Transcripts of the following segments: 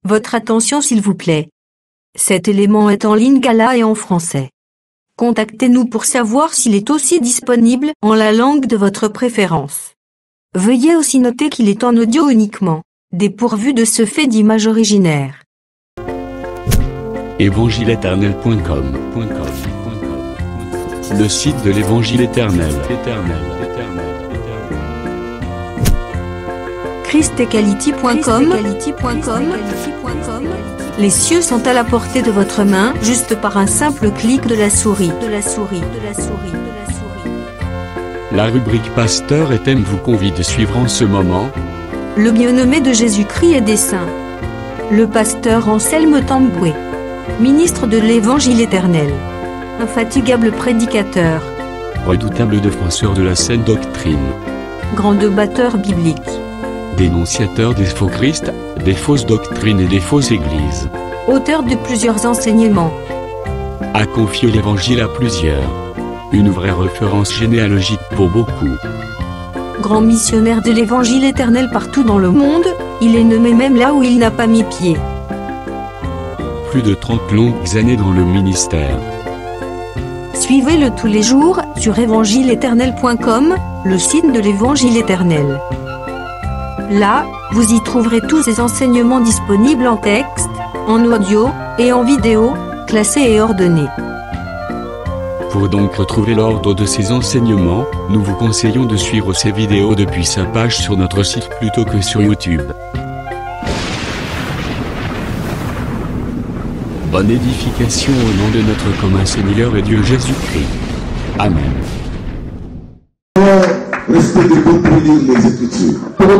Votre attention s'il vous plaît. Cet élément est en lingala et en français. Contactez-nous pour savoir s'il est aussi disponible en la langue de votre préférence. Veuillez aussi noter qu'il est en audio uniquement, dépourvu de ce fait d'image originaire. Évangileéternel.com, le site de l'Évangile éternel. christequality.com. Les cieux sont à la portée de votre main, juste par un simple clic de la souris. La rubrique Pasteur et thème vous convie de suivre en ce moment Le bien-aimé de Jésus-Christ et des saints. Le pasteur Anselme Tamboué, ministre de l'Évangile éternel. Infatigable prédicateur. Redoutable défenseur de la saine doctrine. Grand débatteur biblique. Dénonciateur des faux Christ, des fausses doctrines et des fausses églises. Auteur de plusieurs enseignements. A confié l'Évangile à plusieurs. Une vraie référence généalogique pour beaucoup. Grand missionnaire de l'Évangile éternel partout dans le monde, il est nommé même là où il n'a pas mis pied. Plus de 30 longues années dans le ministère. Suivez-le tous les jours sur évangileéternel.com, le site de l'Évangile éternel. Là, vous y trouverez tous ces enseignements disponibles en texte, en audio et en vidéo, classés et ordonnés. Pour donc retrouver l'ordre de ces enseignements, nous vous conseillons de suivre ces vidéos depuis sa page sur notre site plutôt que sur YouTube. Bonne édification au nom de notre commun Seigneur et Dieu Jésus-Christ. Amen. Restez debout pour lire les Écritures. Moi,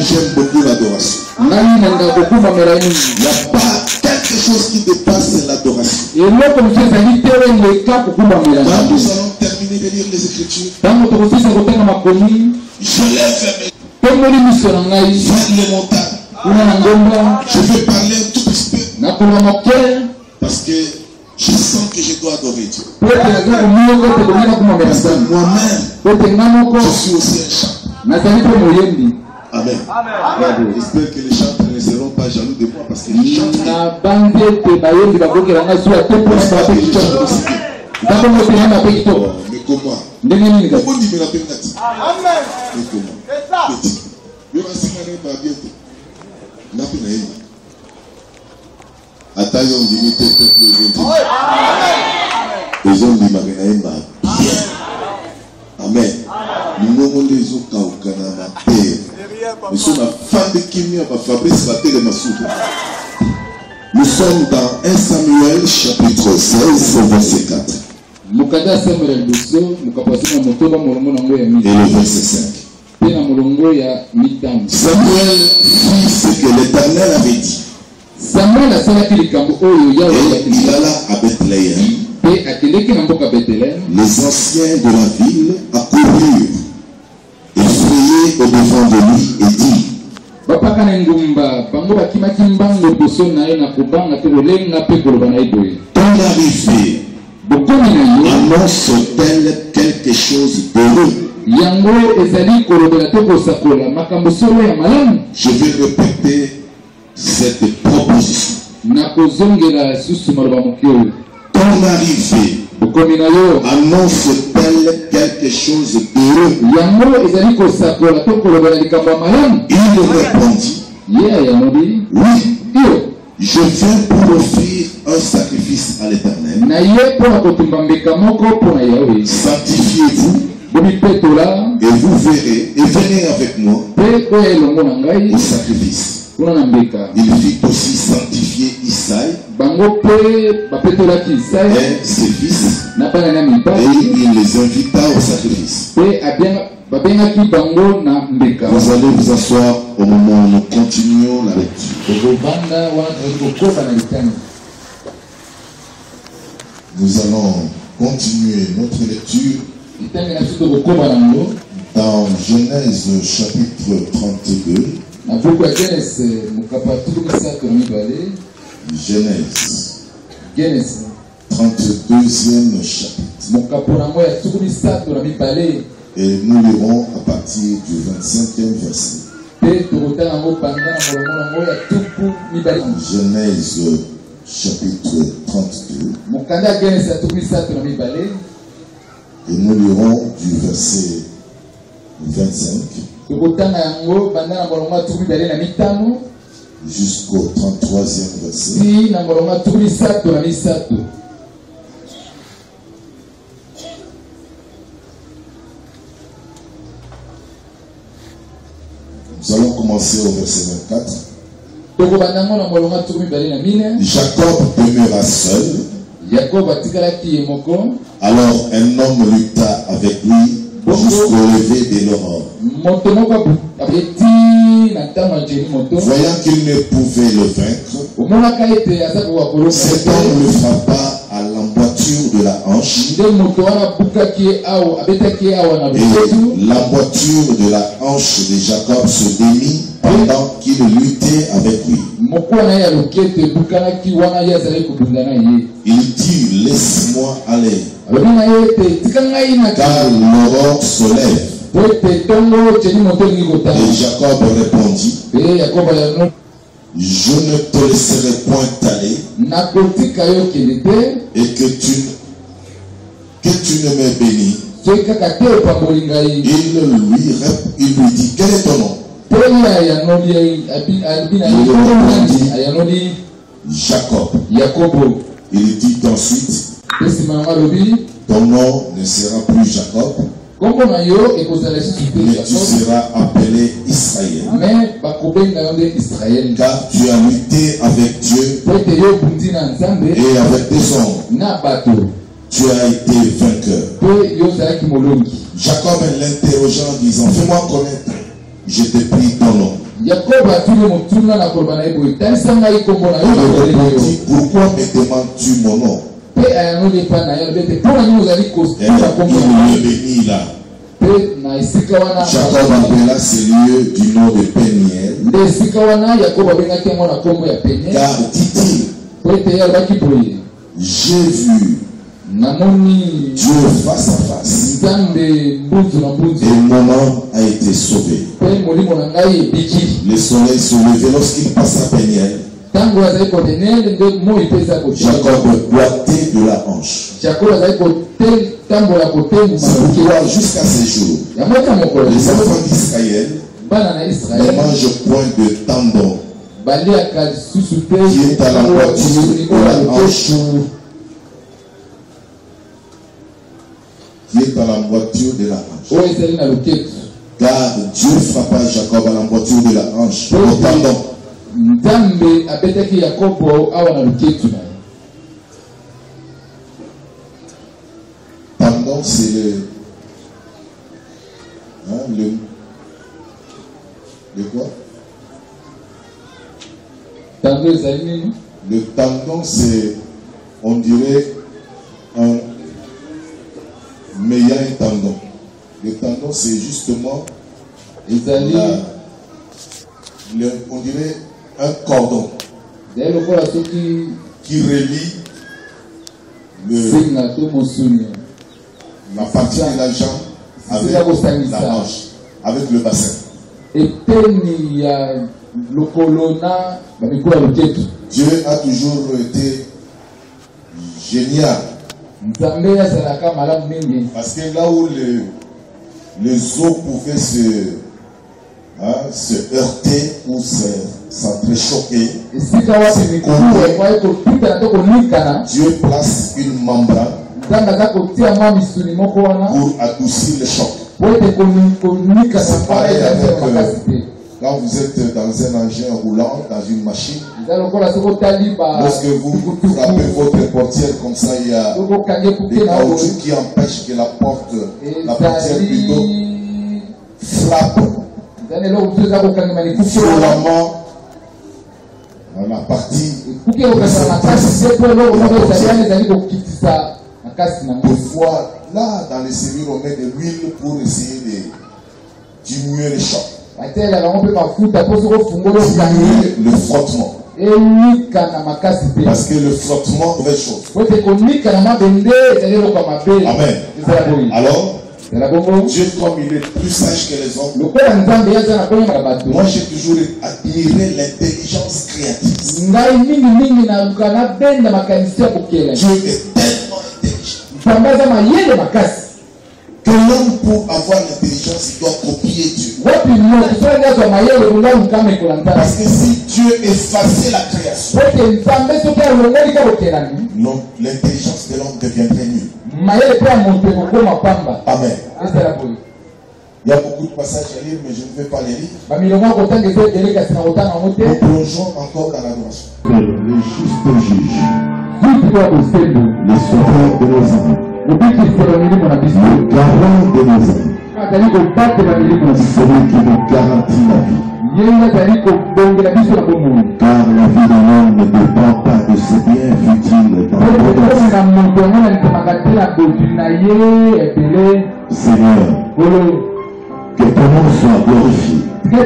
j'aime beaucoup l'adoration. Il n'y a pas quelque chose qui dépasse l'adoration. Quand nous allons terminer de lire les Écritures, je lève les montagnes. Je vais parler un tout petit peu. Parce que je sens que je dois adorer Dieu. Parce que moi-même, je suis aussi un chant. Amen. J'espère que les chanteurs ne seront pas jaloux de moi parce que je chante. Mais comment? Atayom dimite peuple aujourd'hui. Les hommes du Marinaïma. Amen. Nous n'avons des autres au Canada. Nous sommes la femme de Kimia, Fabrice Raté de Massoud. Nous sommes dans 1 Samuel chapitre 16, verset 4. Et le verset 5. Samuel fit ce que l'Éternel avait dit. Et il alla à Bethléem. Les anciens de la ville accoururent, effrayés au-devant de lui, et dit: ton arrivée annonce-t-elle quelque chose d'heureux? Je vais répéter cette proposition. Ton arrivée annonce-t-elle quelque chose d'heureux? Il répondit: oui, je viens pour offrir un sacrifice à l'Éternel. Sanctifiez-vous et vous verrez, et venez avec moi au sacrifice. Il fit aussi sanctifier Isaïe et ses fils, et il les invita au sacrifice. Vous allez vous asseoir au moment où nous continuons la lecture. Nous allons continuer notre lecture dans Genèse chapitre 32. Genèse 32e chapitre. Et nous lirons à partir du 25e verset. Genèse chapitre 32. Et nous lirons du verset 25 jusqu'au 33e verset. Nous allons commencer au verset 24. Jacob demeura seul. Alors un homme lutta avec lui jusqu'au lever de l'aurore. Voyant qu'il ne pouvait le vaincre, cet homme le frappa à l'emboîture de la hanche. Et l'emboîture de la hanche de Jacob se démit pendant qu'il luttait avec lui. Il dit, laisse-moi aller, car l'aurore se lève. Et Jacob répondit, je ne te laisserai point aller, et que tu ne me bénis. Il lui dit, quel est ton nom? Jacob. Il dit ensuite, ton nom ne sera plus Jacob, mais tu seras appelé Israël, car tu as lutté avec Dieu et avec des hommes. Tu as été vainqueur. Jacob l'interrogeant en disant, fais-moi connaître, je te prie ton nom. Il dit, pourquoi me demandes-tu mon nom? Et il le bénit là. Jacob appela ce lieu du nom de Péniel, car dit-il, j'ai vu Dieu face à face, et mon âme a été sauvé. Le soleil se levait lorsqu'il passa Péniel. Jacob boitait de la hanche. C'est pourquoi jusqu'à ce jour, les enfants d'Israël ne mangent point de tendon qui est à l'emboîture de la hanche. Car Dieu frappa Jacob à l'emboîture de la hanche, au tendon. Tendon, c'est le quoi? Le tendon, c'est, on dirait, un meilleur tendon. Le tendon, c'est justement on dirait un cordon qui relie la partie de la jambe avec la hanche, avec le bassin. Dieu a toujours été génial. Parce que là où les os pouvaient se heurter ou s'entrechoquer, Dieu place une membrane pour adoucir le choc. C'est pareil avec quand vous êtes dans un engin roulant, dans une machine, lorsque vous frappez votre portière comme ça, il y a des caoutchoucs qui empêchent que la portière plutôt frappe violemment dans la partie. Parfois, là, dans les cellules, on met de l'huile pour essayer de diminuer le choc. Le frottement. Parce que le frottement, mauvaise chose. Amen. Alors, Dieu, comme il est plus sage que les hommes, moi j'ai toujours admiré l'intelligence créatrice. Dieu est tellement intelligent que l'homme, pour avoir l'intelligence, il doit copier Dieu. Parce que si Dieu effaçait la création, non, l'intelligence de l'homme deviendrait nulle. Amen. Il y a beaucoup de passages à lire, mais je ne vais pas les lire. Nous plongeons encore dans l'adoration. Le juste juge, le sauveur de nos âmes, le garant de nos âmes, celui qui nous garantit la vie. Car la vie de l'homme ne dépend pas de ses biens futiles dans le Seigneur, que ton nom soit glorifié. Nous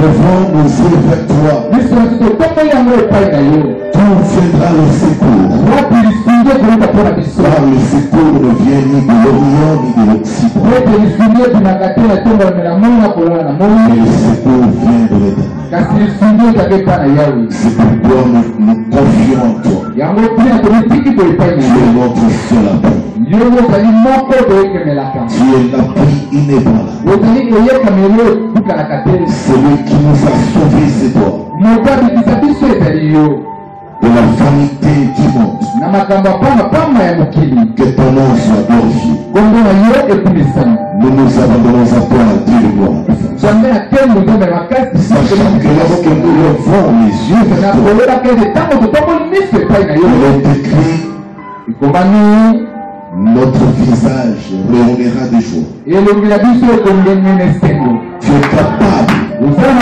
levons nos yeux vers toi. Tout viendra le secours. Car le secours ne vient ni de l'Orient ni de l'Occident. Mais le secours vient de l'Éternel. C'est pourquoi nous confions en toi. Tu es notre seul appui. Tu es l'appui inébranlable. Celui qui nous a sauvés, c'est toi. De la vanité du monde. Que ton nom soit glorifié. Nous nous abandonnons à toi, Dieu de gloire. Sachant que lorsque nous levons les yeux vers toi, il est écrit, notre visage rayonnera de joie. Tu es capable d'enlever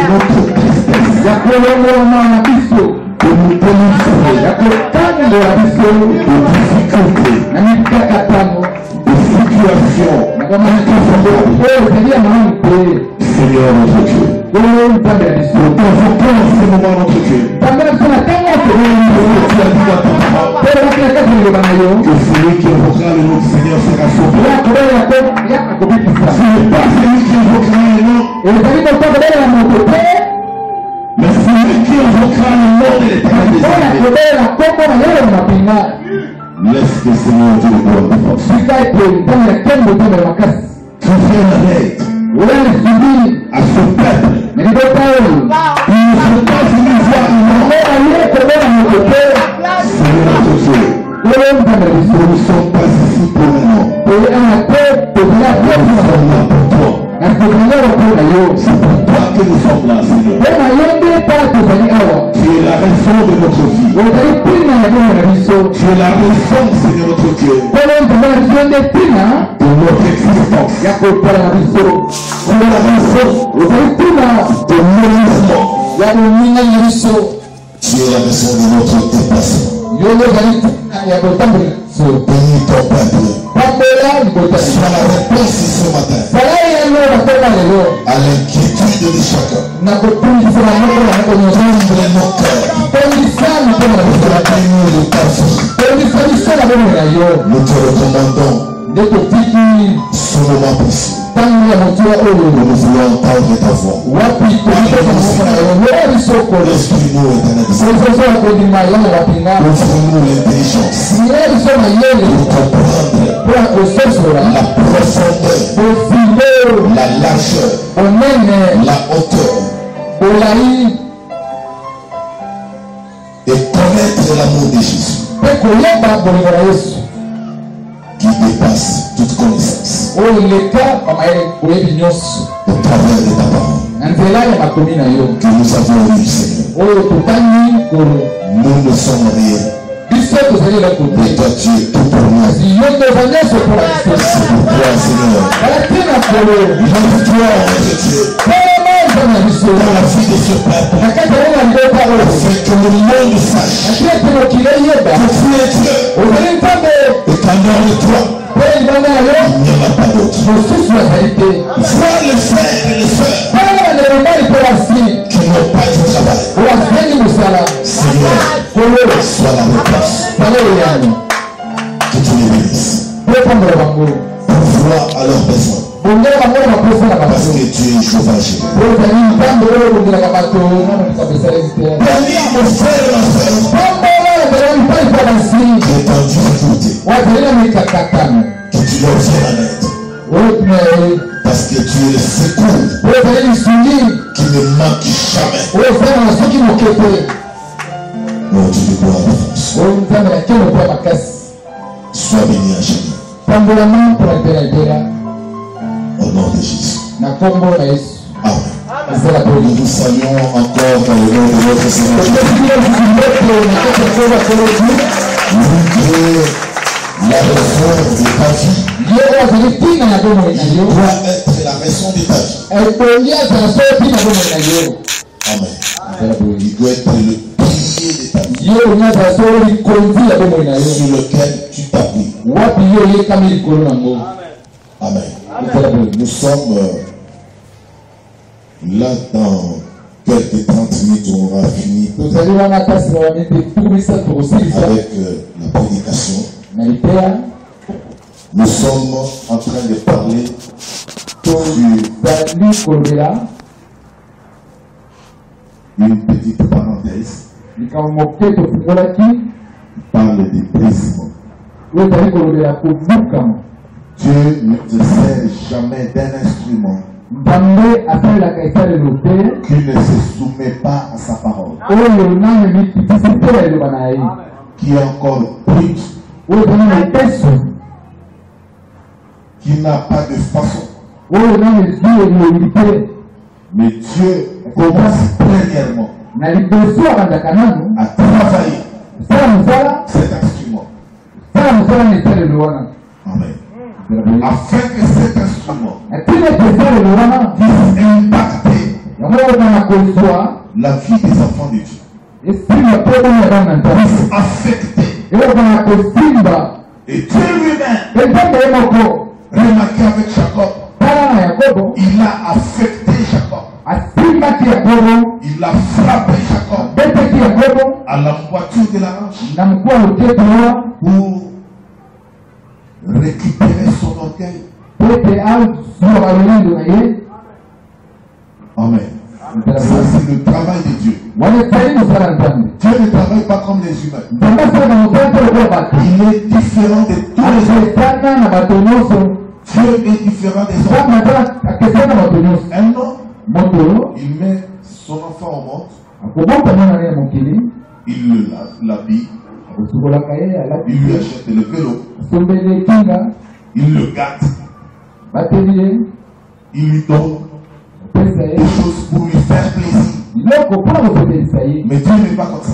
notre tristesse, de nous délivrer de difficultés, de situations inconfortables. Seigneur notre Dieu, nous t'invoquons en ce moment notre Dieu. Tu as dit dans ta parole que celui qui invoquera le nom du Seigneur sera sauvé. Ce n'est pas celui qui invoquera le nom, mais celui qui invoquera le nom de l'Éternel des armées. Laisse le Seigneur te le gloire de force. Tu viens en aide à ce peuple. Ils ne sont pas venus voir Seigneur notre Dieu, nous ne sommes pas ici pour un nom. Nous sommes là pour toi. C'est pour toi que nous sommes là, Seigneur. Tu es la raison de notre vie. Tu es la raison, Seigneur notre Dieu, de notre existence. Tu es la raison de l'émission. Tu es la raison de notre déplacement. Bénis ton peuple. Sois la réponse ce matin à l'inquiétude de chacun. Ouvre nos cœurs. Nous te recommandons ce moment précis. Nous voulons entendre ta voix. Laisse-nous ouvre-nous l'intelligence pour comprendre la profondeur, la largeur, la hauteur et connaître l'amour de Jésus qui dépasse toute connaissance. Au travers de ta parole que nous avons eu, Seigneur, nous ne sommes rien. Mais toi tu es tout pour nous. C'est pourquoi, Seigneur, montre-toi notre Dieu dans la vie de ce peuple, afin que le monde sache que tu es Dieu et qu'en dehors de toi il n'y en a pas d'autre. Vois les frères et les sœurs qui n'ont pas de travail. Seigneur, sois la réponse. Que tu les bénisses. Pourvois à leurs besoins. Parce que tu es Jéhovah Jireh. Bénis mon frère et ma soeur. Étant difficulté. Que tu leur viennes en aide. Parce que tu es le secours qui ne manque jamais. Oh, tu te gloire de France. Sois béni à jamais. Au nom de Jésus. Amen. Nous vous saluons encore dans le nom de notre Seigneur Jésus. La raison de ta vie. Il doit être la raison de ta vie. Amen. Il doit être le pilier de ta vie. Sur lequel tu t'appuies. Amen. Nous sommes là dans quelques 30 minutes, on aura fini avec la prédication. Nous sommes en train de parler une petite parenthèse. Il parle des brisements. Dieu ne te sert jamais d'un instrument qui ne se soumet pas à sa parole, qui est encore brut, qui n'a pas de façon. Mais Dieu commence premièrement à travailler cet instrument. Amen. Afin que cet instrument puisse impacter la vie des enfants de Dieu, puisse affecter. Et Dieu lui-même, remarquez avec Jacob, il a affecté Jacob. Il a frappé Jacob à la poiture de la hanche pour récupérer son orgueil. Amen. Ça, c'est le travail de Dieu. Dieu ne travaille pas comme les humains. Il est différent de tous les autres. Dieu est différent des autres. Un homme, il met son enfant au monde, il le lave, l'habille, il lui achète le vélo, il le gâte, il lui donne des choses pour lui faire plaisir. Mais Dieu n'est pas comme ça.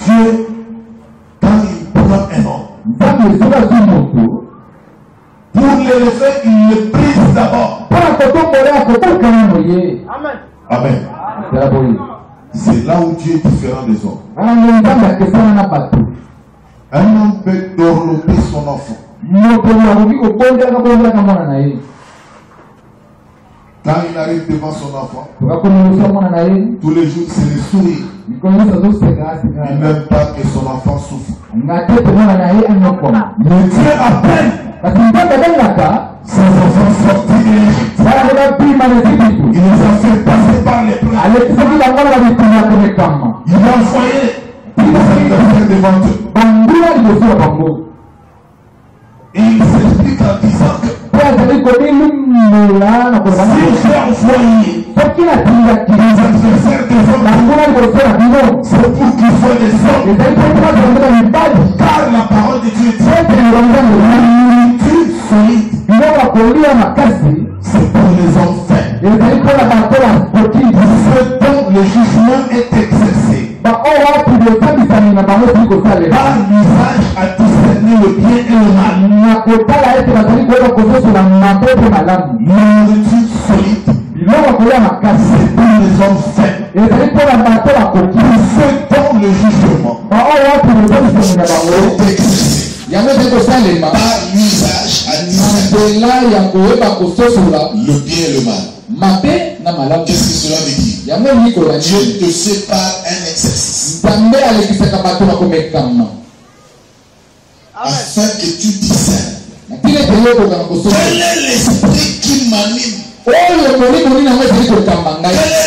Dieu, quand il prend un homme, pour l'élever, il le brise d'abord. Amen. C'est là où Dieu est différent des autres. Un homme peut dorloter son enfant. Quand il arrive devant son enfant, tous les jours c'est le sourire. Il n'aime pas que son enfant souffre. Mais Dieu appelle ses enfants sortis de l'Égypte. Il les a fait passer par les plans. Il a envoyé des adversaires devant eux. Et il s'explique en disant que si j'ai envoyé les adversaires devant eux, c'est pour qu'ils soient des hommes. Car la parole de Dieu dit solide. C'est pour les hommes faibles. C'est donc le jugement est exercé par l'usage à discerner le bien et le mal. Nourriture solide, c'est pour les hommes faibles. C'est donc le jugement est exercé par l'usage à discerner le bien et le mal. Qu'est-ce que cela veut dire? Dieu te sépare un exercice. afin que tu discernes. Quel est l'esprit qui m'anime? Quel est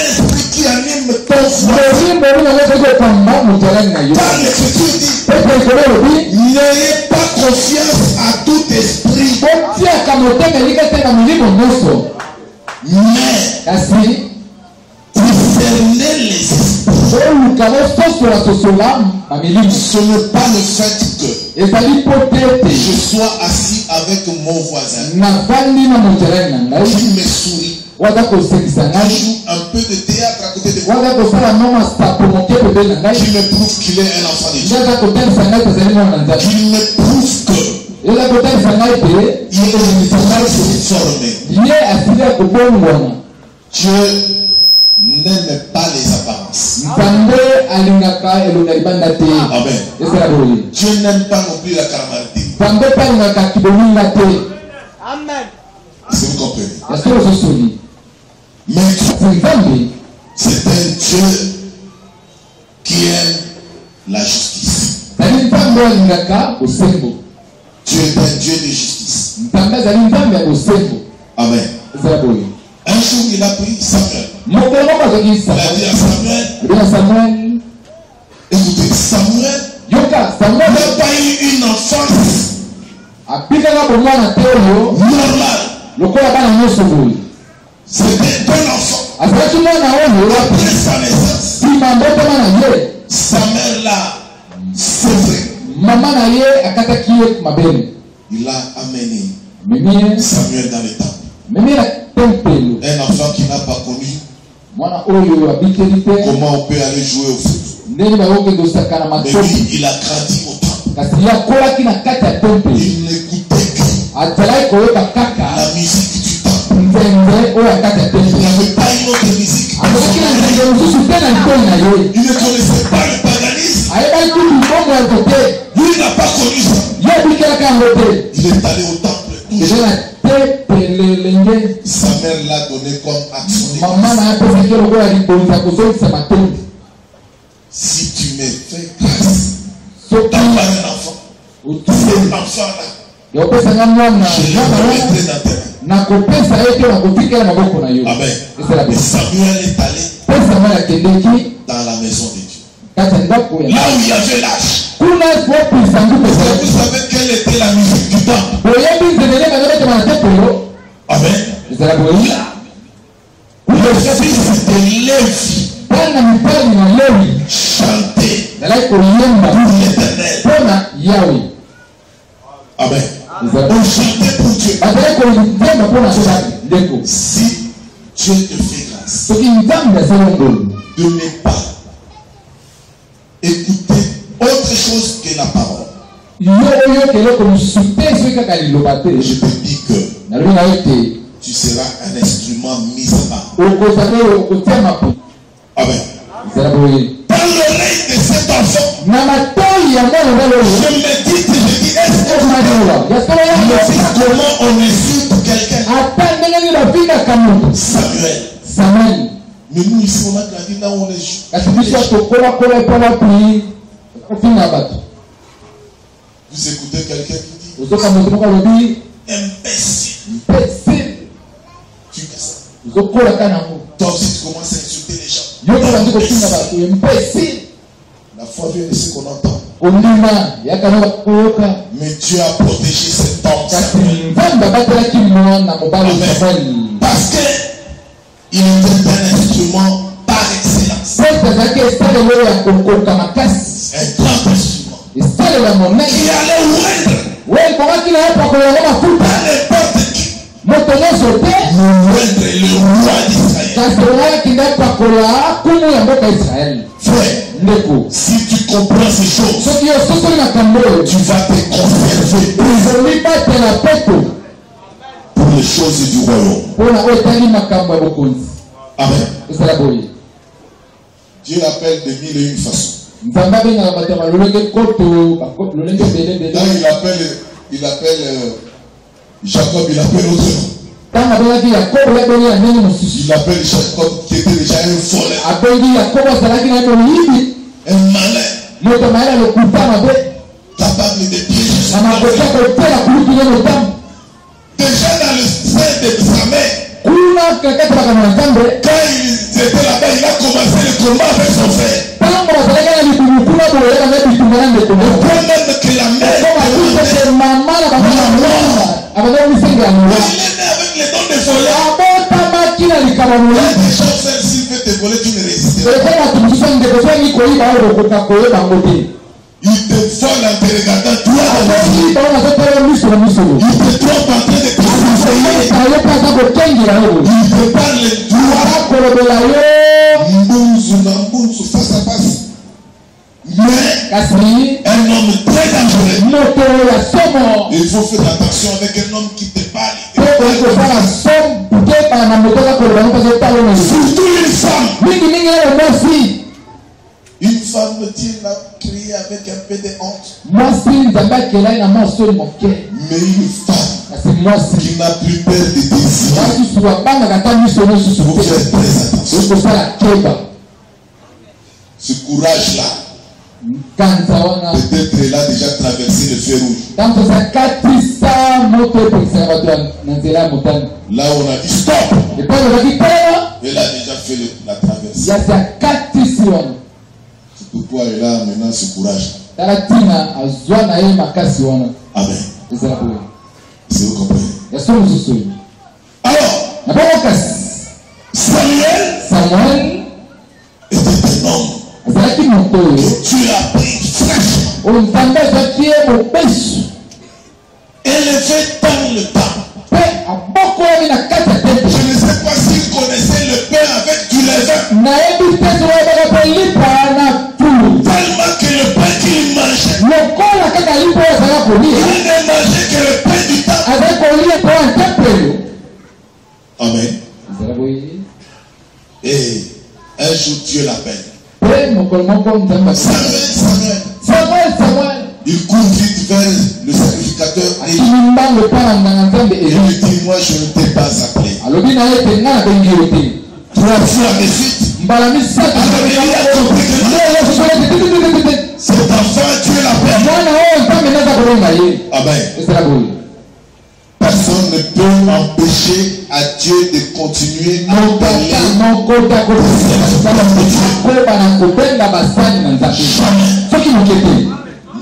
l'esprit qui anime ton frère? Car l'Écriture dit, n'ayez pas confiance à tout esprit, mais discernez les esprits. Ce n'est pas le fait que je sois assis avec mon voisin qui me sourit, qui joue un peu de théâtre à côté de moi, qui me prouve qu'il est un enfant de Dieu, qui me prouve que il est formé. Dieu n'aime pas les apparences. Amen. Dieu n'aime pas non plus la caramarité. Amen. Est-ce que vous comprenez? Mais c'est un Dieu qui aime la justice. Dieu est un Dieu de justice. Amen. Un jour, il a pris Samuel. Il a dit à Samuel, écoutez, Samuel n'a pas eu une enfance normale. C'était un enfant. Après sa naissance, Samuel l'a sevré. Il a amené Samuel dans le temple. Un enfant qui n'a pas connu comment on peut aller jouer au foot. Mais lui, il a grandi au temple. Il n'écoutait que la musique du temple. Il n'avait pas une autre musique. Il ne connaissait pas le paganisme. Lui, il n'a pas connu ça. Il est allé au temple. Sa mère l'a donné comme action. Si tu me fais grâce d'avoir un enfant, cet enfant-là, je le mettrai dans tes mains. Amen. Et Samuel est allé dans la maison de Dieu. Là où il y avait l'âge. Vous savez quelle était la musique du temple? Amen. Le fils de Lévi chantait pour l'Éternel. Amen. On chantait pour Dieu. Si Dieu te fait grâce de ne pas écouter autre chose que la parole, je te dis que tu seras un instrument mis à part. Amen. Dans l'oreille de cet enfant, je médite et je dis, est-ce que comment on insulte quelqu'un? Samuel. Mais nous ici on a grandi là où on est juste. Vous écoutez quelqu'un qui dit imbécile. Tu fais ça. Toi aussi tu commences à insulter les gens. La foi vient de ce qu'on entend. Mais Dieu a protégé cet homme. Parce que il était un instrument par excellence. Un grand instrument. Qui allait oindre n'importe qui. Nous oindre le roi d'Israël. Frère, si tu comprends ces choses, tu vas te conserver pour les choses du royaume. Amen. Dieu l'appelle de mille et une façons. Là, il appelle Jacob, il appelle autre nom. Il appelle Jacob qui était déjà un voleur, un malin, capable de piéger son Déjà dans le sein de sa mère, quand ils étaient là-bas, il a commencé le combat avec son frère. Au point même que la mère il est né avec les dons de folie. Il y a des choses, s'il veut te voler, tu ne résistes pas. Il te vole en te regardant droit dans les yeux. Il te trompe en train de te conseiller. Il te parle droit. Mbunzu, face à face. Mais un homme très dangereux. Il faut faire attention avec un homme qui te parle. Surtout une femme. Une femme, Dieu l'a créée avec un peu de honte. Mais une femme qui n'a plus peur de désir. Faut faire très attention. Ce courage-là, peut-être elle a déjà traversé le feu rouge. Là on a dit stop. Elle a déjà fait la traversée. C'est pourquoi elle a maintenant ce courage. Amen. C'est vous comprenez. Alors, Samuel était un homme que Dieu a pris fraîchement. Élevé dans le temps. Je ne sais pas s'il connaissait le pain avec du levain. Tellement que le pain qu'il mangeait, il ne mangeait que le pain du temps. Amen. Et un jour Dieu l'appelle. Samuel. Il court vite vers le sacrificateur et il lui dit, moi je ne t'ai pas appelé. 3 fois mes suite. Alors il a compris que cet enfant Dieu l'appelle. Amen. Personne ne peut empêcher à Dieu de continuer à parler.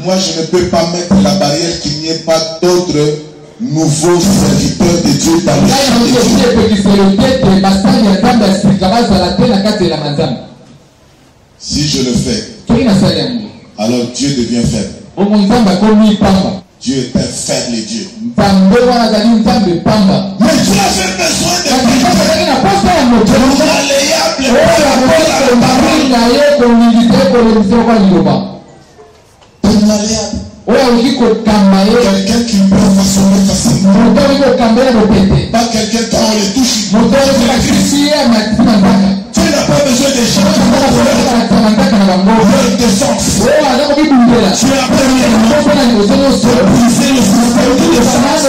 Moi, je ne peux pas mettre la barrière qu'il n'y ait pas d'autres nouveaux serviteurs de Dieu dans le champ de Dieu. Si je le fais, alors Dieu devient faible. Dieu est un faible Dieu. Mais Dieu avait besoin de quelqu'un qui peut façonner facilement. Pas quelqu'un quand on le touche. Tu n'as pas besoin de gens qui vont faire une défense. Tu as premièrement briser le système de défense.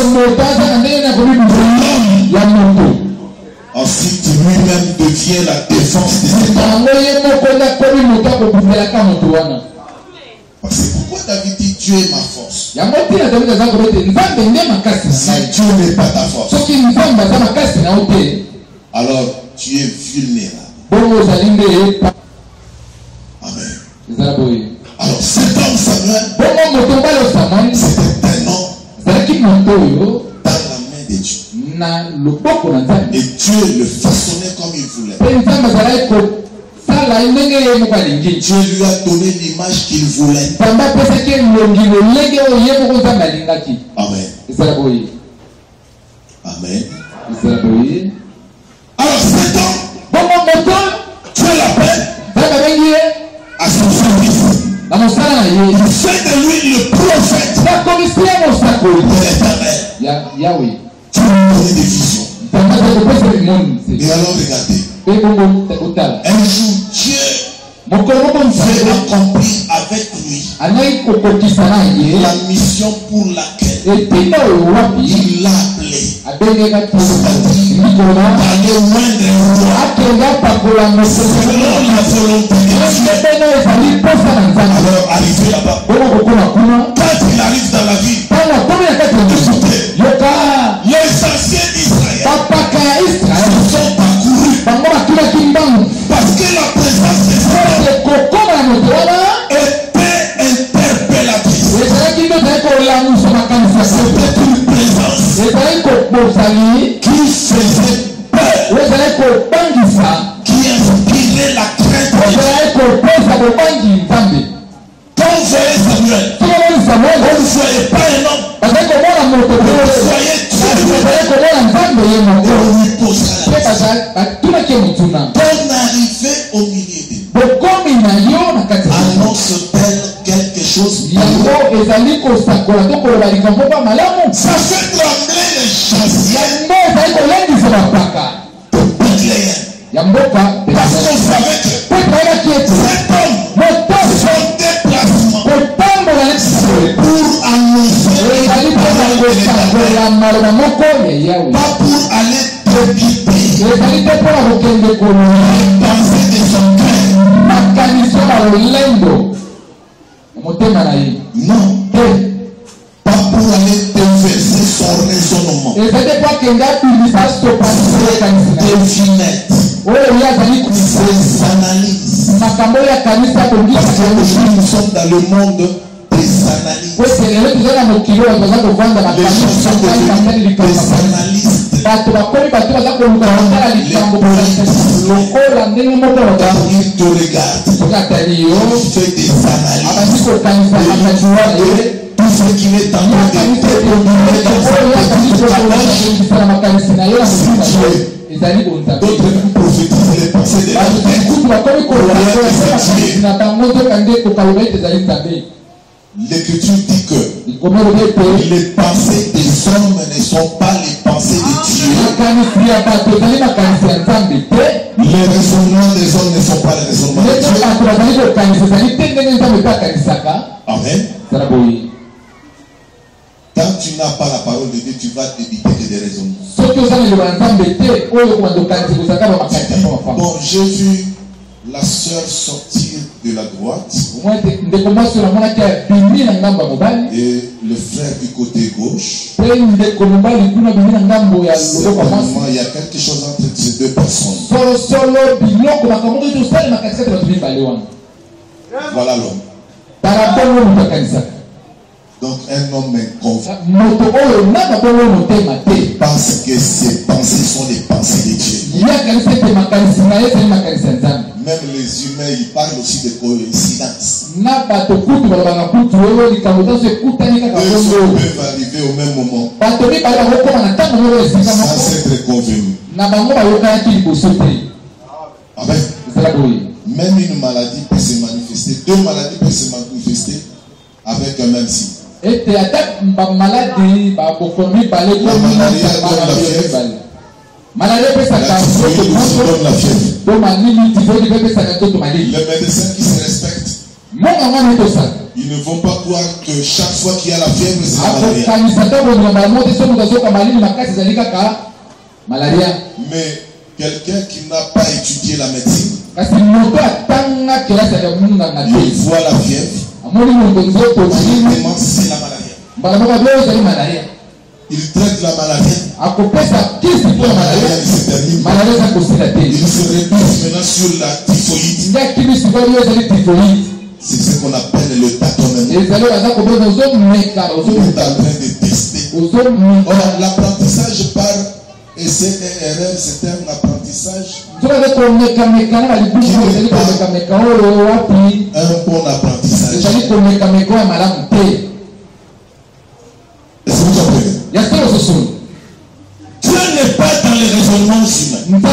Ensuite, lui-même devient la défense des États. C'est pourquoi David dit Dieu est ma force. Si Dieu n'est pas ta force, alors tu es vulnérable. Amen. Alors cet homme Samuel, c'était un homme dans la main de Dieu. Et Dieu le façonnait comme il voulait. Dieu lui a donné l'image qu'il voulait. Amen. Amen. Alors cet homme, Dieu l'appelle à son service. Il fait de lui le prophète de l'Éternel. Dieu lui donne des visions. Et alors regardez. Un jour Dieu a accompli avec lui la mission pour laquelle il l'a appelé. C'est-à-dire d'aller moindre selon la volonté de Dieu. Alors arrivé là-bas, quand il arrive dans la ville, Quand vous voyez Samuel, vous ne voyez pas un homme. Vous voyez Dieu. Et on lui pose la question. Ton arrivée au milieu d'eux annonce-t-elle quelque chose? Ça fait trembler les chanciers de Bethléem. Parce qu'on savait que cet homme, son déplacement pour annoncer pas pour aller t'occuper les pensées de son cœur. Non, pas pour aller déverser son raisonnement. Ses devinettes, ses analyses. Parce qu'aujourd'hui nous sommes dans le monde des analyses. Les gens sont devenus des analystes. Car ils te regardent. Ils font des analyses. Tout ce qui est en train de d'autres prophétisent les pensées de la tête. L'Écriture dit que les pensées des hommes ne sont pas les pensées de Dieu. Les raisonnements des hommes ne sont pas les raisonnements de Dieu. Amen. Quand tu n'as pas la parole de Dieu, tu vas débiter que des raisonnements. Bon, j'ai vu la sœur sortir de la droite et le frère du côté gauche. Certainement, il y a quelque chose entre ces deux personnes. Voilà l'homme. Donc un homme inconvaincu pense que ses pensées sont les pensées de Dieu. Même les humains, ils parlent aussi de coïncidence. Deux hommes peuvent arriver au même moment sans s'être convenus. Amen. Même une maladie peut se manifester, deux maladies peuvent se manifester avec un même signe. La malaria donne la fièvre. Les médecins qui se respectent, ils ne vont pas croire que chaque fois qu'il y a la fièvre, c'est la malaria. Mais quelqu'un qui n'a pas étudié la médecine, il voit la fièvre, c'est la malaria. Il traite la maladie. La maladie se termine. Il se repose maintenant sur la typhoïde. C'est ce qu'on appelle le tâtonnement. Il est en train de tester. Or, l'apprentissage par essai et erreur, c'est un apprentissage qui n'est pas un bon apprentissage. Est-ce que vous comprenez? Dieu n'est pas dans les raisonnements humains.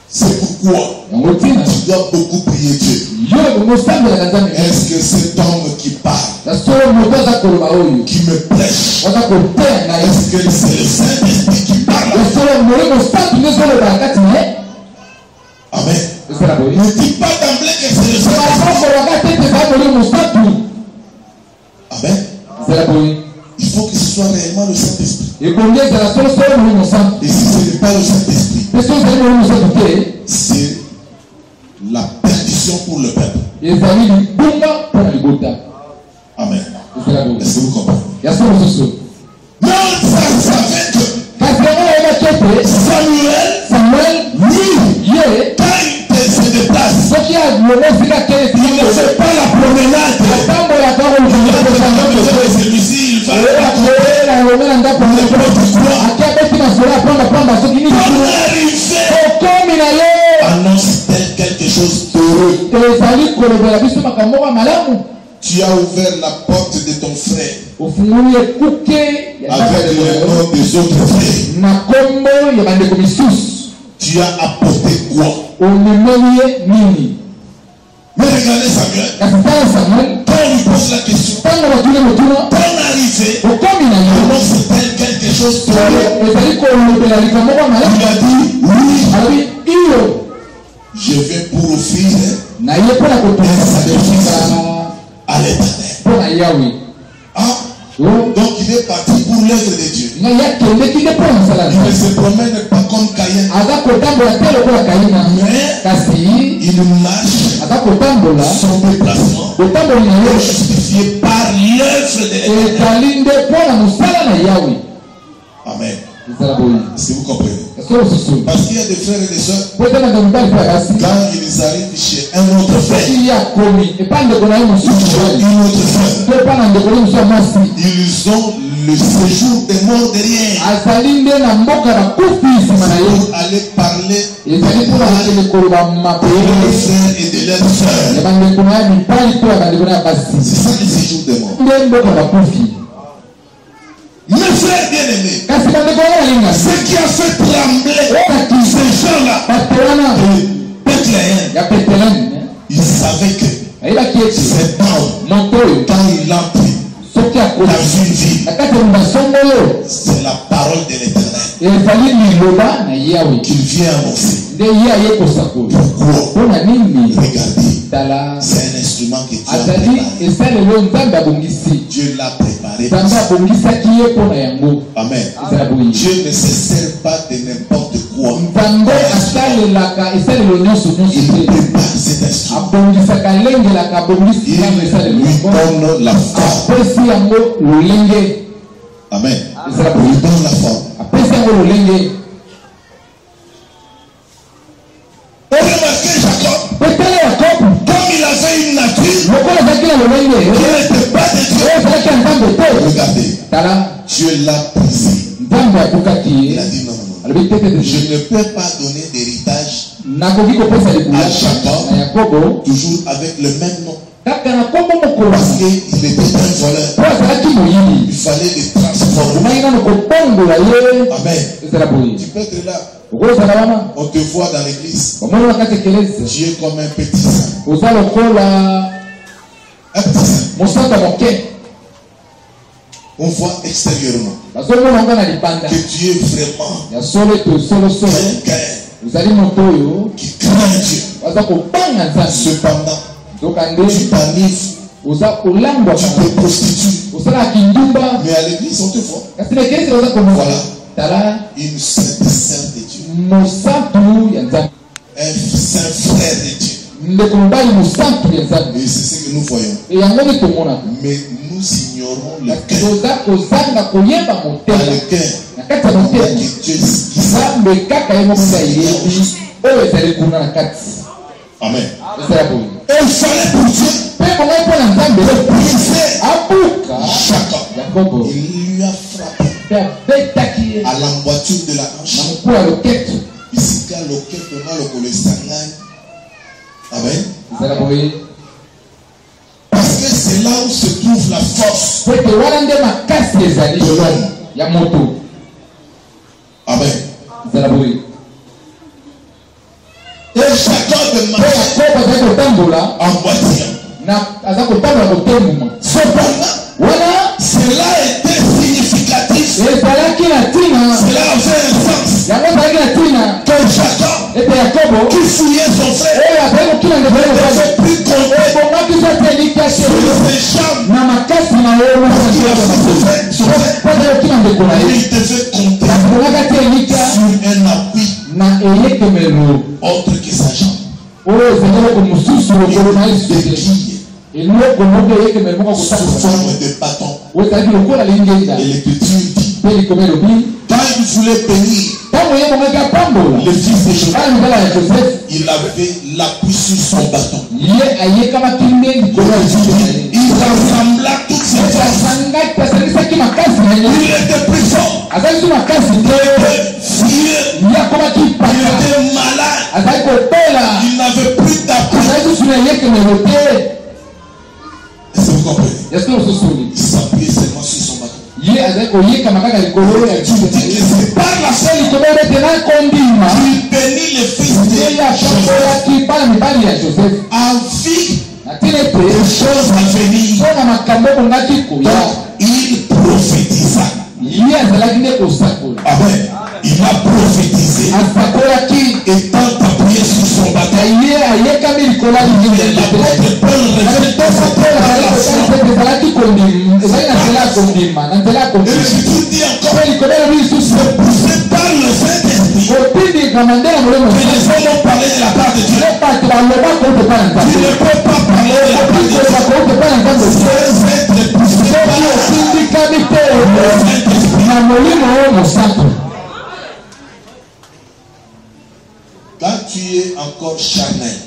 C'est pourquoi tu dois beaucoup prier Dieu. Est-ce que cet homme qui parle, qui me prêche, est-ce que c'est le Saint-Esprit qui parle? Amen. Ne dis pas d'emblée que c'est le Saint-Esprit. Amen. Il faut que ce soit réellement le Saint-Esprit. Et si ce n'est pas le Saint-Esprit, c'est la perdition pour le peuple. Amen. Est-ce que vous comprenez? Non, ça savait que Samuel, lui, quand il se déplace, il ne fait pas la promenade. Celui-ci, il va annonce-t-elle Tu as ouvert la porte de ton frère avec le nom des autres frères. Tu as apporté quoi? Mais regardez Samuel, quand on lui pose la question, ton arrivée, comment fait-elle quelque chose pour lui? Il a dit, oui, je vais pour offrir un sacrifice à l'Éternel. Ah, donc il est parti pour l'œuvre de Dieu. Il ne se promène pas comme Caïn, mais il marche son déplacement est justifié par l'œuvre de l'Éternel. Amen. Est-ce que vous comprenez? Parce qu'il y a des frères et des sœurs, quand ils arrivent chez un autre frère, une autre sœur, ils ont le séjour des morts derrière pour aller parler de leurs frères et de leurs sœurs. C'est ça le séjour des morts. Mes frères bien-aimés, ce qui a fait trembler ces gens-là, Bethléem, ils savaient que c'est quand il entre dans une ville, c'est la parole de l'Éternel qu'il vient annoncer. Pourquoi? Regardez, c'est un instrument que Dieu a préparé. Dieu l'a préparé. Amen. Dieu ne se sert pas de n'importe quoi. Il prépare cet instrument. Il lui donne la forme. Amen. Il lui donne la forme. On remarque Jacob, comme il avait une nature qui n'était pas de Dieu. Regardez, Dieu l'a brisé. Il a dit non, je ne peux pas donner d'héritage à Jacob toujours avec le même nom. Parce qu'il était un voleur. Il fallait le transformer. Amen. Tu peux être là. On te voit dans l'église. Tu es comme un petit saint. Un petit saint. On voit extérieurement que tu es vraiment quelqu'un qui craint Dieu. Cependant, tu t'enivres, tu te prostitues. Mais à l'église, on te voit. Voilà. Une sainte sœur de Dieu. Un saint frère de Dieu. Et c'est ce que nous voyons. Mais nous ignorons le cœur. Dans le cœur, que Dieu Amen. Et il fallait pour Dieu de briser Jacob. Il lui a frappé à l'emboîture de la hanche. Ici, quand loquette, on a le sangai. Amen. Parce que c'est là où se trouve la force de l'homme. Amen. Et Jacob marchait en voiture. Cependant, cela était significatif. Cela avait un sens. Que Jacob, qui fouillait son frère, était plus complet sur ses jambes. Il devait compter sur un appui autre que sa jambe. Sous forme de bâton. Et l'Écriture dit, quand il voulait bénir le fils de Joseph, il avait l'appui sur son bâton. Il rassembla toutes ses forces. Il était plus fort. Il était vieux. Il était malade. Il n'avait plus d'appui. Il s'appuyait seulement sur son bateau. Tu dis que c'est par la seule qui bénit les fils de Joseph avec des choses à venir. Donc, il prophétisa. Amen. Il a prophétisé. Étant appuyé sur son bateau. L'apôtre Paul revient dans cette révélation. Et l'Écriture dit encore, c'est poussé par le Saint-Esprit que les hommes ont parlé de la part de Dieu. Tu ne peux pas parler de la part de Dieu sans être poussé par le Saint-Esprit. Quand tu es encore charnel,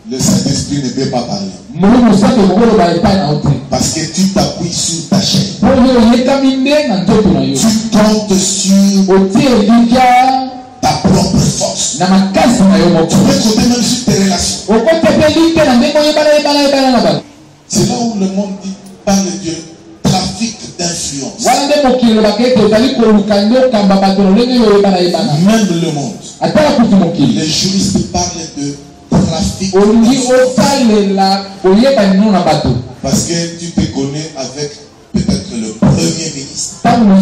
le Saint-Esprit ne peut pas parler. Parce que tu t'appuies sur ta chair. Tu comptes sur ta propre force. Tu peux compter même sur tes relations. C'est là où le monde dit, par le Dieu, trafic d'influence. Même le monde. Les juristes parlent de trafic d'influence. Parce que tu te connais avec peut-être le premier ministre. Ou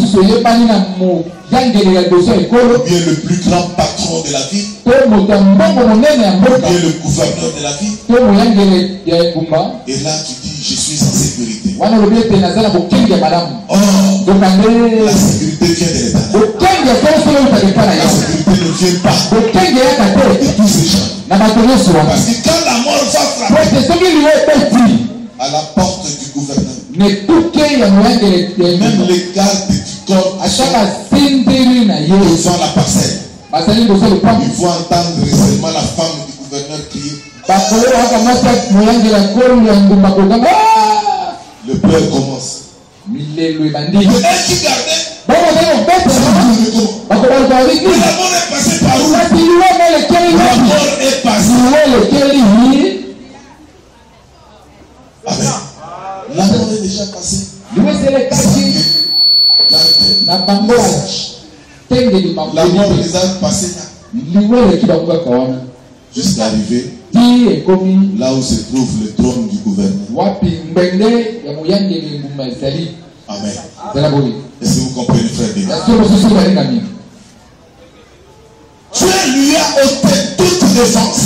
bien le plus grand patron de la ville. Ou bien le gouverneur de la ville. Et là tu dis, je suis en sécurité. Oh, la sécurité vient de l'État. La sécurité ne vient pas de tous ces gens. Parce que quand la mort va frapper à la porte du gouverneur, même les gardes du corps devant la parcelle, ils vont entendre seulement la femme du gouverneur crier. Le pleur commence. Et qui gardait? La mort est passée par où? La mort est passée. Amen. La mort est déjà passée. La mort les a passés jusqu'à arriver là où se trouve le trône du gouverneur. Amen. Est-ce que vous comprenez, frère Dieu? Dieu lui a ôté toute défense.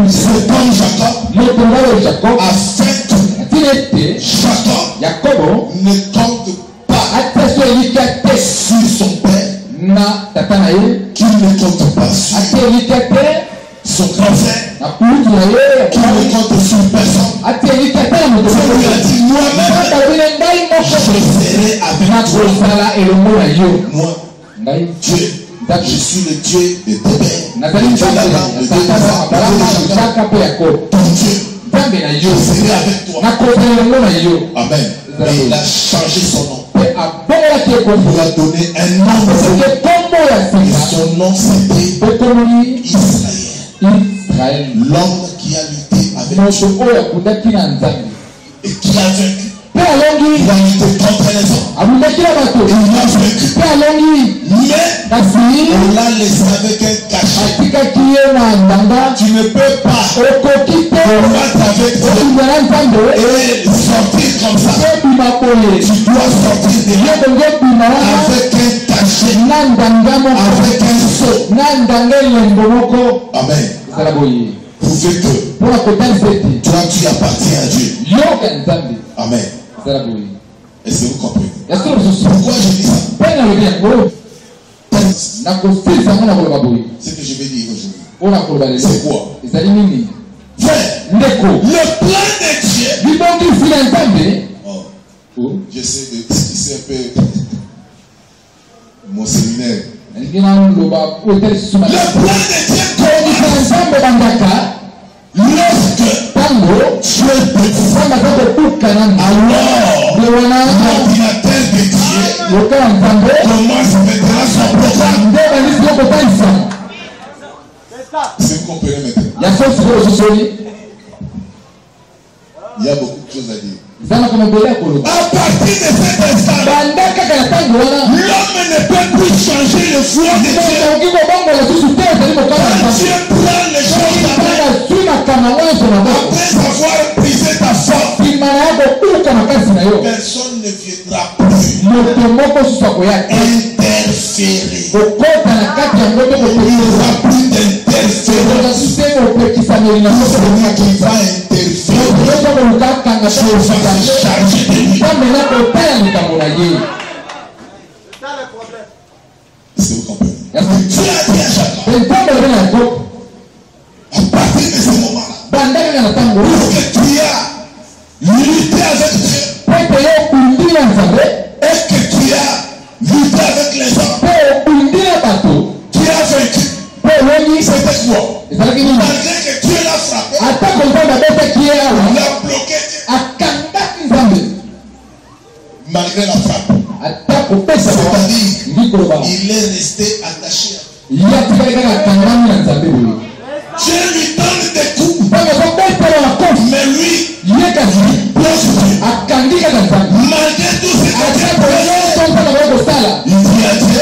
C'est comme Jacob, afin que Jacob ne compte pas sur son père, qu'il ne compte pas sur son grand frère, qu'il ne compte sur personne. Dieu lui a dit, moi-même, je serai avec toi. Moi, Dieu, je suis le Dieu de tes pères, le Dieu d'Abraham, le Dieu d'Isaac, ton Dieu. Je serai avec toi. Amen. Et il a changé son nom. Il a donné un nom. Et son nom c'était Israël. L'homme qui a lutté avec Dieu et qui a vaincu. Il a lutté contre les hommes. Et il a vaincu. Mais on l'a laissé avec un cachet. Tu ne peux pas combattre avec Dieu et sortir comme ça. Tu dois sortir de là avec un cachet, avec un seau. Amen. Prouver que toi tu appartiens à Dieu. Amen. Est-ce que vous comprenez? Pourquoi je dis ça? Ce que je vais dire aujourd'hui, c'est quoi? Frère, le plan de Dieu. Oh, j'essaie de esquisser un peu mon séminaire. Le plan de Dieu lorsque Dieu alors l'ordinateur de Dieu commence maintenant son programme. Si vous comprenez maintenant. À partir de cet instant, l'homme ne peut plus changer le foi de Dieu. Quand Dieu prend les choses à main, après avoir brisé ta force, personne ne viendra plus interférer. Il n'y aura plus d'interférence. C'est lui qui va interférer. Je vais charger de lui. Est-ce que vous comprenez? Tu as dit à chacun, à partir de ce moment-là, puisque tu as lutté avec Dieu, est-ce que tu as lutté avec les hommes, tu as vaincu. C'était quoi? Malgré que Dieu l'a frappé, il a bloqué Dieu. Malgré la frappe, c'est-à-dire il est resté attaché. Dieu lui donne des coups, mais lui bloque Dieu. Malgré tout ce que Dieu fait, il dit à Dieu,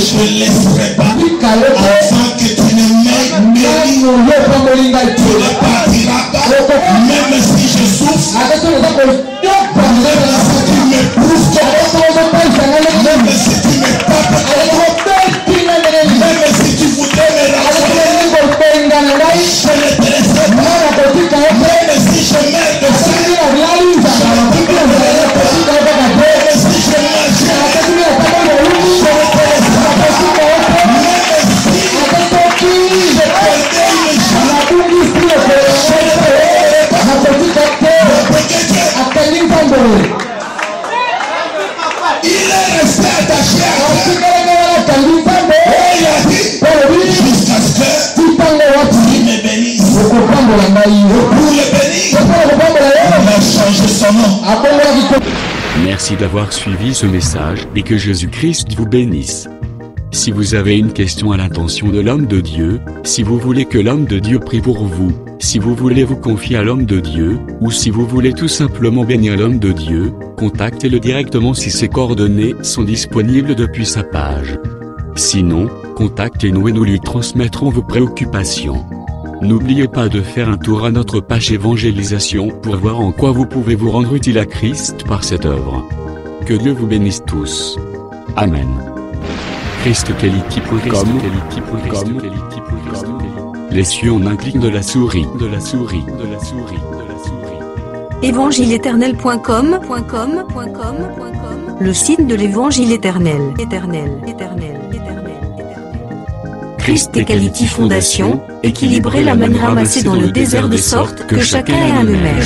je ne laisserai pas avant que tu ne m'aies mérité. Tu ne partiras pas, même si je souffre, même si tu m'éprouves, même si tu me tapes, même si tu voudrais me raconter, je ne te laisserai pas. Même si je meurs de faim, il est resté attaché à Dieu. Il a dit jusqu'à ce que il me bénisse. Pour le bénir, il a changé son nom. Merci d'avoir suivi ce message et que Jésus-Christ vous bénisse. Si vous avez une question à l'intention de l'homme de Dieu, si vous voulez que l'homme de Dieu prie pour vous, si vous voulez vous confier à l'homme de Dieu, ou si vous voulez tout simplement bénir l'homme de Dieu, contactez-le directement si ses coordonnées sont disponibles depuis sa page. Sinon, contactez-nous et nous lui transmettrons vos préoccupations. N'oubliez pas de faire un tour à notre page évangélisation pour voir en quoi vous pouvez vous rendre utile à Christ par cette œuvre. Que Dieu vous bénisse tous. Amen. ChristQuality.com. Les cieux en un clic de la souris. Évangile-éternel.com. Le site de l'évangile éternel. Christ Equality Fondation, équilibrer la manne ramassée dans le désert de sorte que chacun ait un numère.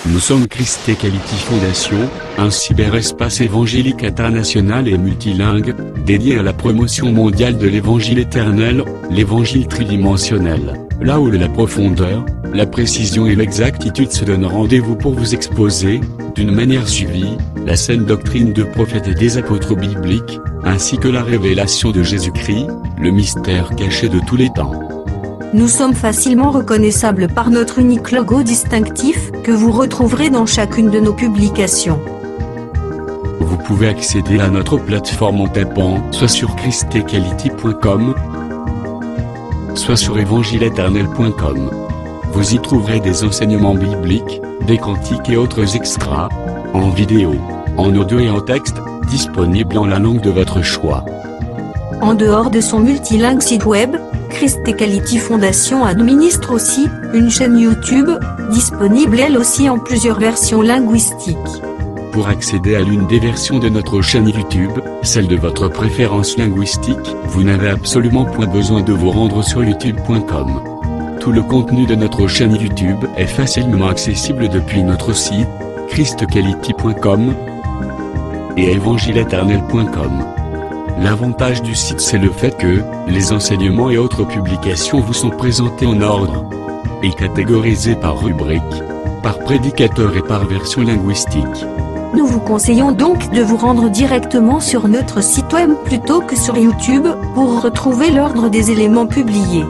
Nous sommes Christ Equality Fondation, un cyberespace évangélique international et multilingue, dédié à la promotion mondiale de l'évangile éternel, l'évangile tridimensionnel, là où la profondeur, la précision et l'exactitude se donnent rendez-vous pour vous exposer, d'une manière suivie, la saine doctrine de prophètes et des apôtres bibliques, ainsi que la révélation de Jésus-Christ, le mystère caché de tous les temps. Nous sommes facilement reconnaissables par notre unique logo distinctif, que vous retrouverez dans chacune de nos publications. Vous pouvez accéder à notre plateforme en tapant soit sur christequality.com, soit sur évangile-éternel.com. Vous y trouverez des enseignements bibliques, des cantiques et autres extras, en vidéo, en audio et en texte, disponibles en la langue de votre choix. En dehors de son multilingue site web, Christ Equality Fondation administre aussi une chaîne YouTube, disponible elle aussi en plusieurs versions linguistiques. Pour accéder à l'une des versions de notre chaîne YouTube, celle de votre préférence linguistique, vous n'avez absolument point besoin de vous rendre sur youtube.com. Tout le contenu de notre chaîne YouTube est facilement accessible depuis notre site, christequality.com et évangile-éternel.com. L'avantage du site, c'est le fait que les enseignements et autres publications vous sont présentés en ordre et catégorisés par rubrique, par prédicateur et par version linguistique. Nous vous conseillons donc de vous rendre directement sur notre site web plutôt que sur YouTube pour retrouver l'ordre des éléments publiés.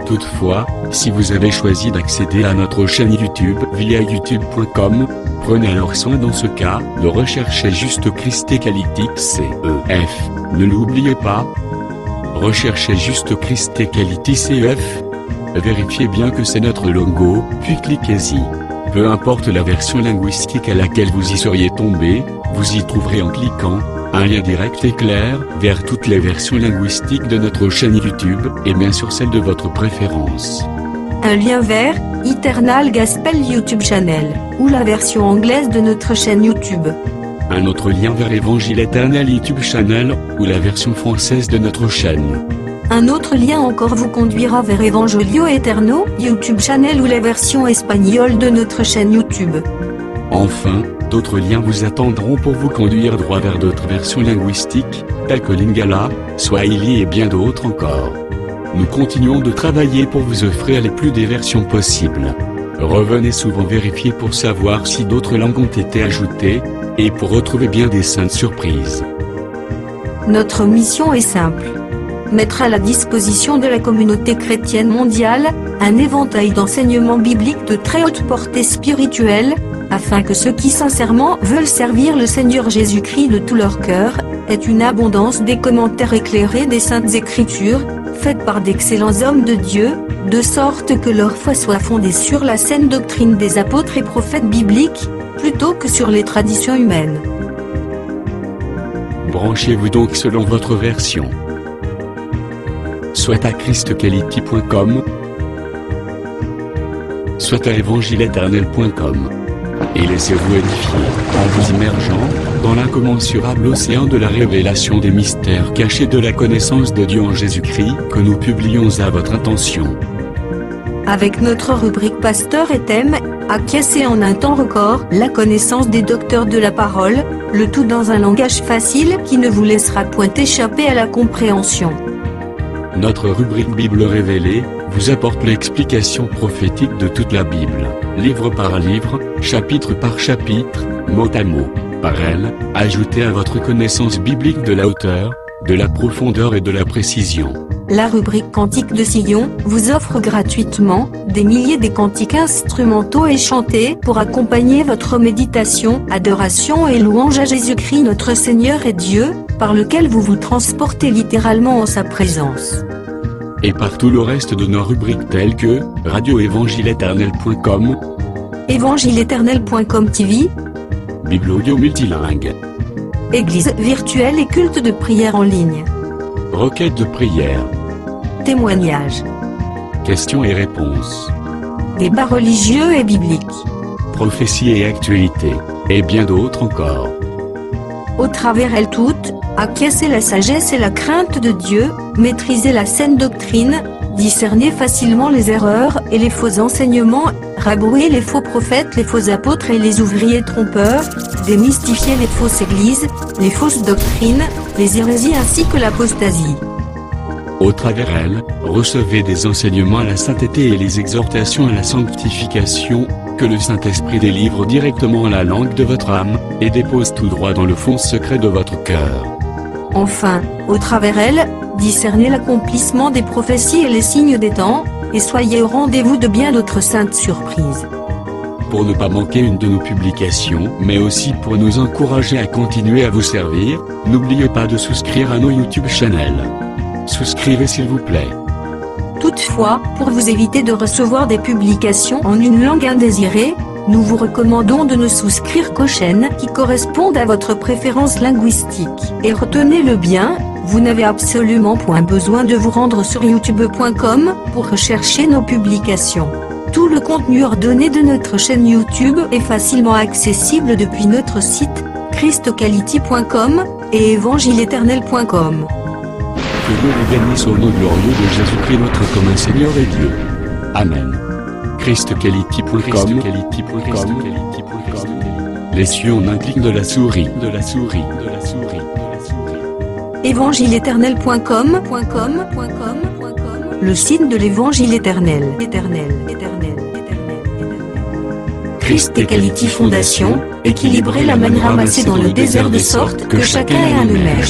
Toutefois, si vous avez choisi d'accéder à notre chaîne YouTube via youtube.com, prenez alors soin dans ce cas de rechercher juste Christ Equality CEF. Ne l'oubliez pas. Recherchez juste Christ Equality CEF. Vérifiez bien que c'est notre logo, puis cliquez-y. Peu importe la version linguistique à laquelle vous y seriez tombé, vous y trouverez en cliquant un lien direct et clair vers toutes les versions linguistiques de notre chaîne YouTube, et bien sûr celle de votre préférence. Un lien vers Eternal Gospel YouTube Channel, ou la version anglaise de notre chaîne YouTube. Un autre lien vers Évangile Éternel YouTube Channel, ou la version française de notre chaîne. Un autre lien encore vous conduira vers Evangelio Eterno YouTube Channel ou la version espagnole de notre chaîne YouTube. Enfin, d'autres liens vous attendront pour vous conduire droit vers d'autres versions linguistiques, telles que Lingala, Swahili et bien d'autres encore. Nous continuons de travailler pour vous offrir les plus des versions possibles. Revenez souvent vérifier pour savoir si d'autres langues ont été ajoutées, et pour retrouver bien des saintes surprises. Notre mission est simple. Mettre à la disposition de la communauté chrétienne mondiale, un éventail d'enseignements bibliques de très haute portée spirituelle, afin que ceux qui sincèrement veulent servir le Seigneur Jésus-Christ de tout leur cœur, aient une abondance des commentaires éclairés des Saintes Écritures, faites par d'excellents hommes de Dieu, de sorte que leur foi soit fondée sur la saine doctrine des apôtres et prophètes bibliques, plutôt que sur les traditions humaines. Branchez-vous donc selon votre version. Soit à christequality.com, soit à evangileeternel.com. Et laissez-vous édifier, en vous immergeant dans l'incommensurable océan de la révélation des mystères cachés de la connaissance de Dieu en Jésus-Christ, que nous publions à votre intention. Avec notre rubrique Pasteur et thème, acquiescer en un temps record la connaissance des docteurs de la parole, le tout dans un langage facile qui ne vous laissera point échapper à la compréhension. Notre rubrique Bible révélée vous apporte l'explication prophétique de toute la Bible, livre par livre, chapitre par chapitre, mot à mot. Par elle, ajoutez à votre connaissance biblique de la hauteur, de la profondeur et de la précision. La rubrique Cantique de Sion vous offre gratuitement des milliers de cantiques instrumentaux et chantés pour accompagner votre méditation, adoration et louange à Jésus-Christ notre Seigneur et Dieu, par lequel vous vous transportez littéralement en sa présence. Et par tout le reste de nos rubriques telles que radioévangileeternel.com, evangileeternel.com TV, Bible audio multilingue, Église virtuelle et culte de prière en ligne, requête de prière, témoignages, questions et réponses, débats religieux et bibliques, prophéties et actualités, et bien d'autres encore. Au travers elles toutes, acquiescer la sagesse et la crainte de Dieu, maîtriser la saine doctrine, discerner facilement les erreurs et les faux enseignements, rabrouer les faux prophètes, les faux apôtres et les ouvriers trompeurs, démystifier les fausses églises, les fausses doctrines, les hérésies ainsi que l'apostasie. Au travers elles, recevez des enseignements à la sainteté et les exhortations à la sanctification, que le Saint-Esprit délivre directement à la langue de votre âme, et dépose tout droit dans le fond secret de votre cœur. Enfin, au travers elles, discernez l'accomplissement des prophéties et les signes des temps, et soyez au rendez-vous de bien d'autres saintes surprises. Pour ne pas manquer une de nos publications, mais aussi pour nous encourager à continuer à vous servir, n'oubliez pas de souscrire à nos YouTube channels. Souscrivez s'il vous plaît. Toutefois, pour vous éviter de recevoir des publications en une langue indésirée, nous vous recommandons de ne souscrire qu'aux chaînes qui correspondent à votre préférence linguistique. Et retenez-le bien, vous n'avez absolument point besoin de vous rendre sur youtube.com pour rechercher nos publications. Tout le contenu ordonné de notre chaîne YouTube est facilement accessible depuis notre site, christequality.com, et evangileeternel.com. Que Dieu vous bénisse au nom glorieux de Jésus-Christ notre commun Seigneur et Dieu. Amen. christequality.com. Les cieux en un clic de la souris. evangileeternel.com. Le site de l'Évangile éternel. Christ Equality Fondation, équilibrer la manne ramassée dans le désert de sorte que chacun ait un numère.